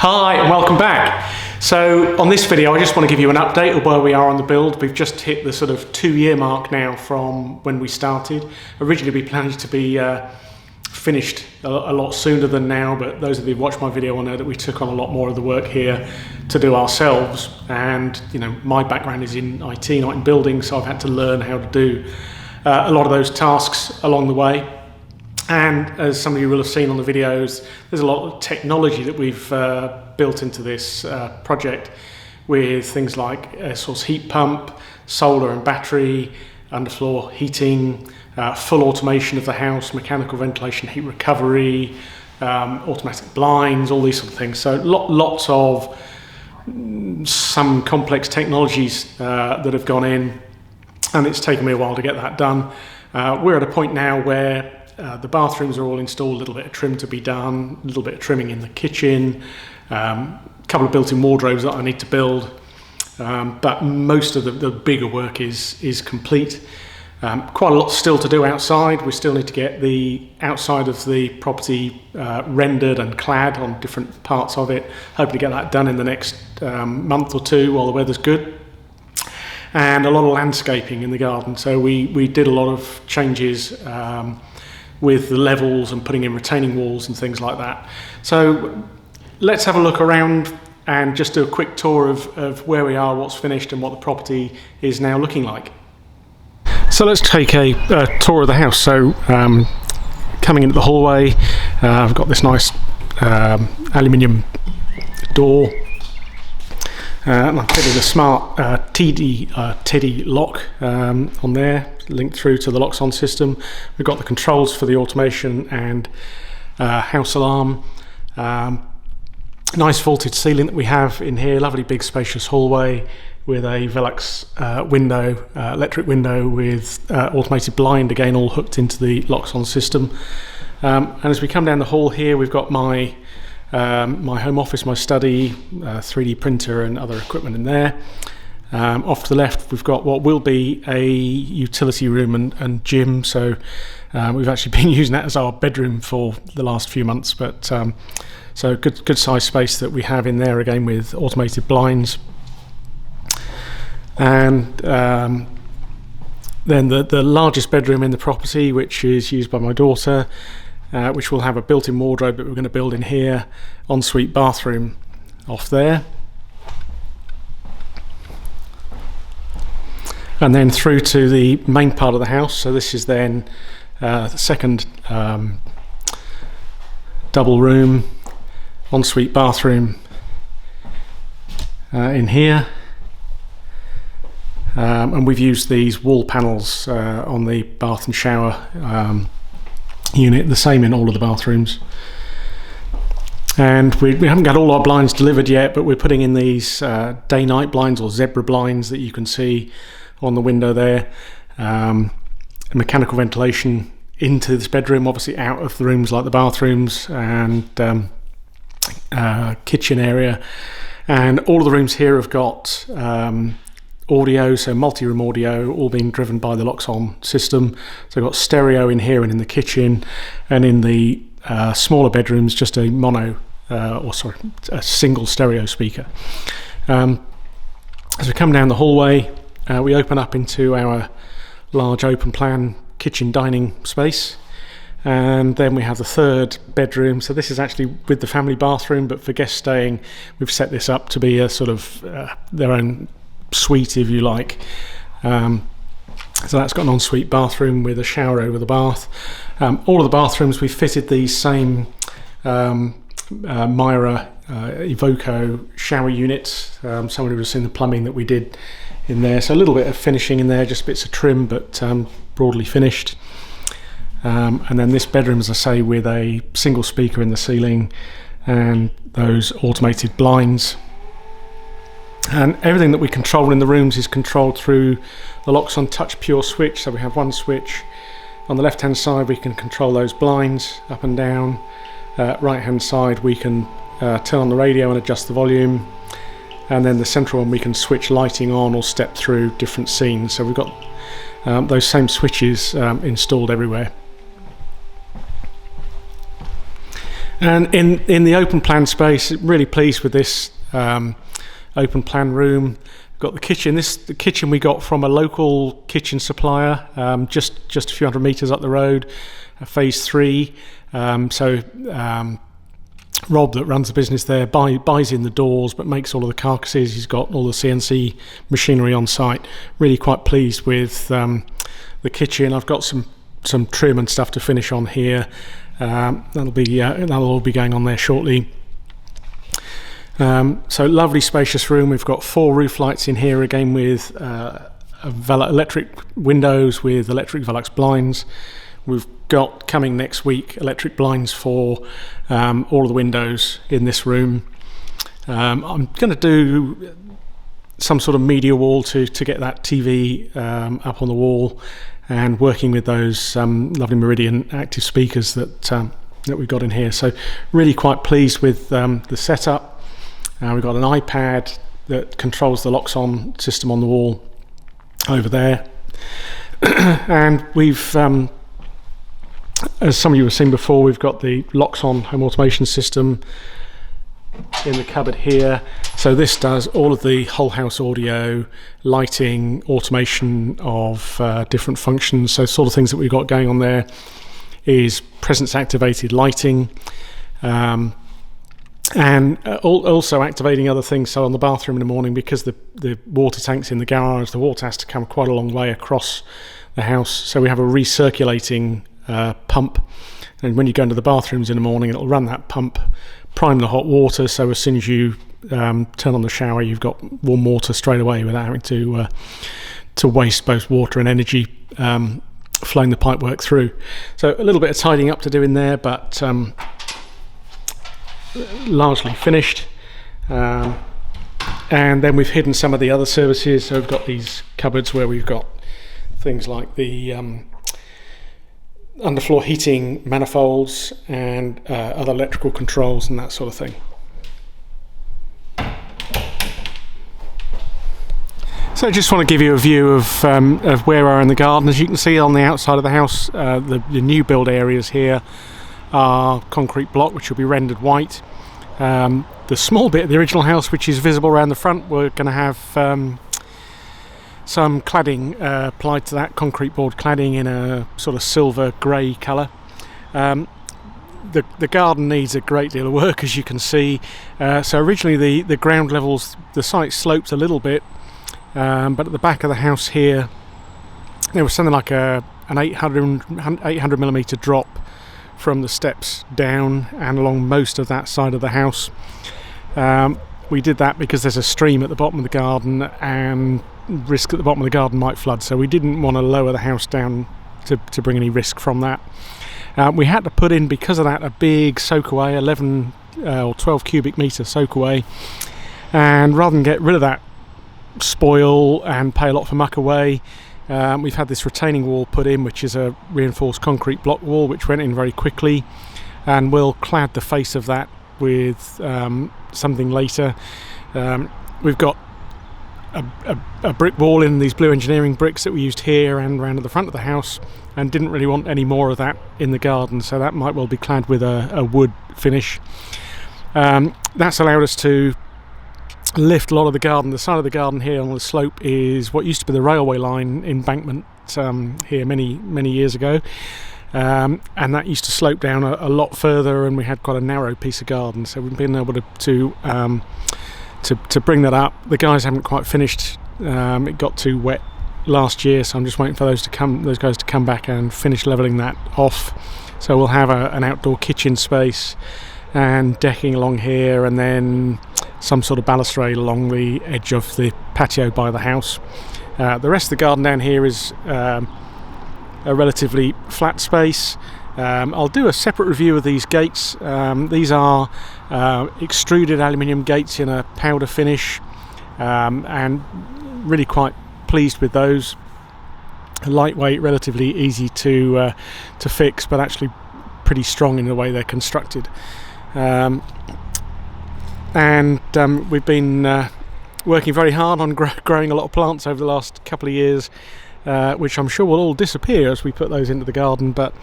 Hi and welcome back. So on this video I just want to give you an update of where we are on the build. We've just hit the sort of 2-year mark now from when we started. Originally we planned to be finished a lot sooner than now, but those of you who've watched my video will know that we took on a lot more of the work here to do ourselves, and you know, my background is in IT, not in building, so I've had to learn how to do a lot of those tasks along the way. And as some of you will have seen on the videos, there's a lot of technology that we've built into this project, with things like air source heat pump, solar and battery, underfloor heating, full automation of the house, mechanical ventilation, heat recovery, automatic blinds, all these sort of things. So lots of some complex technologies that have gone in, and it's taken me a while to get that done. We're at a point now where the bathrooms are all installed, a little bit of trim to be done, a little bit of trimming in the kitchen, a couple of built-in wardrobes that I need to build, but most of the bigger work is complete. Quite a lot still to do outside. We still need to get the outside of the property rendered and clad on different parts of it. Hoping to get that done in the next month or two while the weather's good. And a lot of landscaping in the garden. So we did a lot of changes with the levels and putting in retaining walls and things like that. So let's have a look around and just do a quick tour of where we are, what's finished, and what the property is now looking like. So let's take a tour of the house. So coming into the hallway, I've got this nice aluminium door, and I've fitted a smart Teddy lock on there, linked through to the loxone system. We've got the controls for the automation and house alarm. Nice vaulted ceiling that we have in here, lovely big spacious hallway with a Velux window, electric window with automated blind, again all hooked into the loxone system. And as we come down the hall here, we've got my home office, my study, 3D printer and other equipment in there. Off to the left we've got what will be a utility room and gym, so we've actually been using that as our bedroom for the last few months, but so good size space that we have in there, again with automated blinds. And then the largest bedroom in the property, which is used by my daughter, which will have a built-in wardrobe that we're going to build in here, ensuite bathroom off there. And then through to the main part of the house. So this is then the second double room, ensuite bathroom in here. And we've used these wall panels on the bath and shower unit, the same in all of the bathrooms. And we haven't got all our blinds delivered yet, but we're putting in these day-night blinds, or zebra blinds, that you can see on the window there. Mechanical ventilation into this bedroom, obviously out of the rooms like the bathrooms and kitchen area. And all of the rooms here have got audio, so multi-room audio, all being driven by the loxone system. So I've got stereo in here and in the kitchen, and in the smaller bedrooms just a a single stereo speaker. As we come down the hallway, we open up into our large open plan kitchen dining space, and then we have the third bedroom. So this is actually with the family bathroom, but for guests staying we've set this up to be a sort of their own suite, if you like. So that's got an ensuite bathroom with a shower over the bath. All of the bathrooms we've fitted these same Myra Evoco shower units. Someone would have seen the plumbing that we did in there, so a little bit of finishing in there, just bits of trim, but broadly finished. And then this bedroom, as I say, with a single speaker in the ceiling and those automated blinds. And everything that we control in the rooms is controlled through the loxone touch pure switch. So we have one switch on the left hand side, we can control those blinds up and down. Right hand side we can turn on the radio and adjust the volume, and then the central one we can switch lighting on or step through different scenes. So we've got those same switches installed everywhere. And in the open plan space, really pleased with this open plan room. Got the kitchen. The kitchen we got from a local kitchen supplier, just a few hundred meters up the road, phase 3. Rob, that runs the business there, buys in the doors but makes all of the carcasses. He's got all the CNC machinery on site. Really quite pleased with the kitchen. I've got some trim and stuff to finish on here. That'll all be going on there shortly. So lovely spacious room. We've got 4 roof lights in here again with electric windows with electric Velux blinds. We've got coming next week electric blinds for all of the windows in this room. I'm going to do some sort of media wall to get that TV up on the wall, and working with those lovely Meridian active speakers that we've got in here. So really quite pleased with the setup. We've got an iPad that controls the loxone system on the wall over there. And we've, as some of you have seen before, we've got the loxone home automation system in the cupboard here. So this does all of the whole house audio, lighting, automation of different functions. So sort of things that we've got going on there is presence activated lighting, and also activating other things. So on the bathroom in the morning, because the water tank's in the garage, the water has to come quite a long way across the house. So we have a recirculating pump, and when you go into the bathrooms in the morning, it'll run that pump, prime the hot water, so as soon as you turn on the shower, you've got warm water straight away without having to waste both water and energy flowing the pipework through. So a little bit of tidying up to do in there, but largely finished. And then we've hidden some of the other services. So we've got these cupboards where we've got things like the underfloor heating manifolds and other electrical controls and that sort of thing. So I just want to give you a view of where we are in the garden. As you can see on the outside of the house, the new build areas here are concrete block, which will be rendered white. The small bit of the original house, which is visible around the front, we're going to have some cladding applied to that, concrete board cladding in a sort of silver grey colour. The garden needs a great deal of work, as you can see. So originally the ground levels, the site sloped a little bit, but at the back of the house here there was something like an 800 millimetre drop from the steps down and along most of that side of the house. We did that because there's a stream at the bottom of the garden and risk at the bottom of the garden might flood, so we didn't want to lower the house down to bring any risk from that. We had to put in, because of that, a big soak away, 11 or 12 cubic metre soak away, and rather than get rid of that spoil and pay a lot for muck away, we've had this retaining wall put in, which is a reinforced concrete block wall, which went in very quickly, and we'll clad the face of that with something later. We've got a brick wall in these blue engineering bricks that we used here and around at the front of the house, and didn't really want any more of that in the garden, so that might well be clad with a wood finish. That's allowed us to lift a lot of the garden. The side of the garden here on the slope is what used to be the railway line embankment here many years ago, and that used to slope down a lot further, and we had quite a narrow piece of garden, so we've been able to bring that up. The guys haven't quite finished. It got too wet last year, so I'm just waiting for those guys to come back and finish levelling that off. So we'll have an outdoor kitchen space and decking along here, and then some sort of balustrade along the edge of the patio by the house. The rest of the garden down here is a relatively flat space. I'll do a separate review of these gates. These are extruded aluminium gates in a powder finish, and really quite pleased with those. Lightweight, relatively easy to fix, but actually pretty strong in the way they're constructed. We've been working very hard on growing a lot of plants over the last couple of years, which I'm sure will all disappear as we put those into the garden, but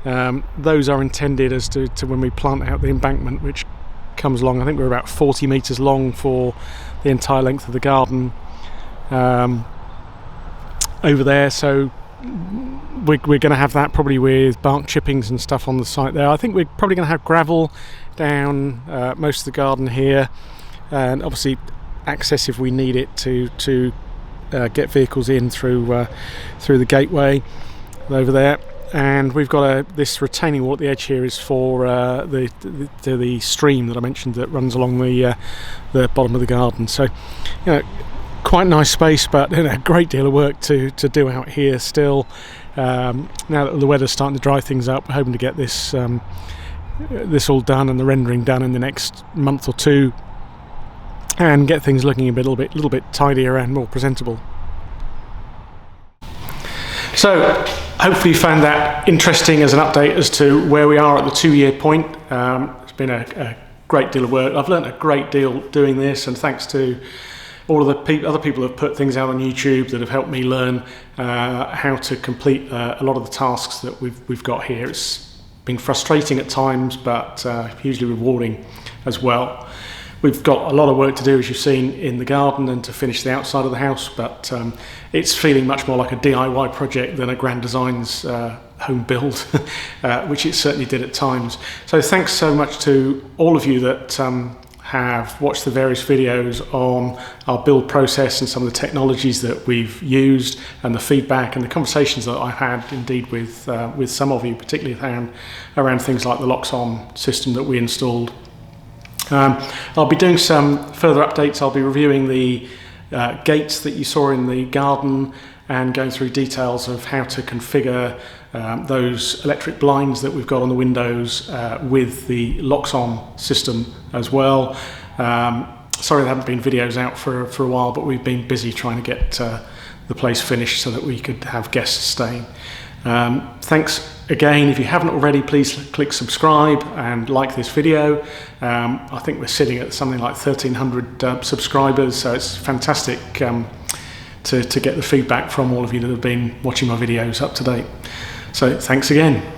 Those are intended as to when we plant out the embankment, which comes along. I think we're about 40 metres long for the entire length of the garden over there. So we're going to have that probably with bark chippings and stuff on the site there. I think we're probably going to have gravel down most of the garden here, and obviously access if we need it to get vehicles in through the gateway over there. And we've got this retaining wall at the edge here is for the stream that I mentioned that runs along the bottom of the garden. So, quite nice space, but a great deal of work to do out here still. Now that the weather's starting to dry things up, we're hoping to get this all done and the rendering done in the next month or two, and get things looking a little bit tidier and more presentable. So hopefully you found that interesting as an update as to where we are at the 2-year point. It's been a great deal of work. I've learned a great deal doing this, and thanks to all of the other people who have put things out on YouTube that have helped me learn how to complete a lot of the tasks that we've got here. It's been frustrating at times, but hugely rewarding as well. We've got a lot of work to do, as you've seen, in the garden and to finish the outside of the house, but it's feeling much more like a DIY project than a Grand Designs home build, which it certainly did at times. So thanks so much to all of you that have watched the various videos on our build process and some of the technologies that we've used, and the feedback and the conversations that I've had indeed with some of you, particularly around things like the loxone system that we installed. I'll be doing some further updates. I'll be reviewing the gates that you saw in the garden and going through details of how to configure those electric blinds that we've got on the windows with the loxone system as well. Sorry there haven't been videos out for a while, but we've been busy trying to get the place finished so that we could have guests staying. Thanks again. If you haven't already, please click subscribe and like this video. I think we're sitting at something like 1,300 subscribers, so it's fantastic to get the feedback from all of you that have been watching my videos up to date. So thanks again.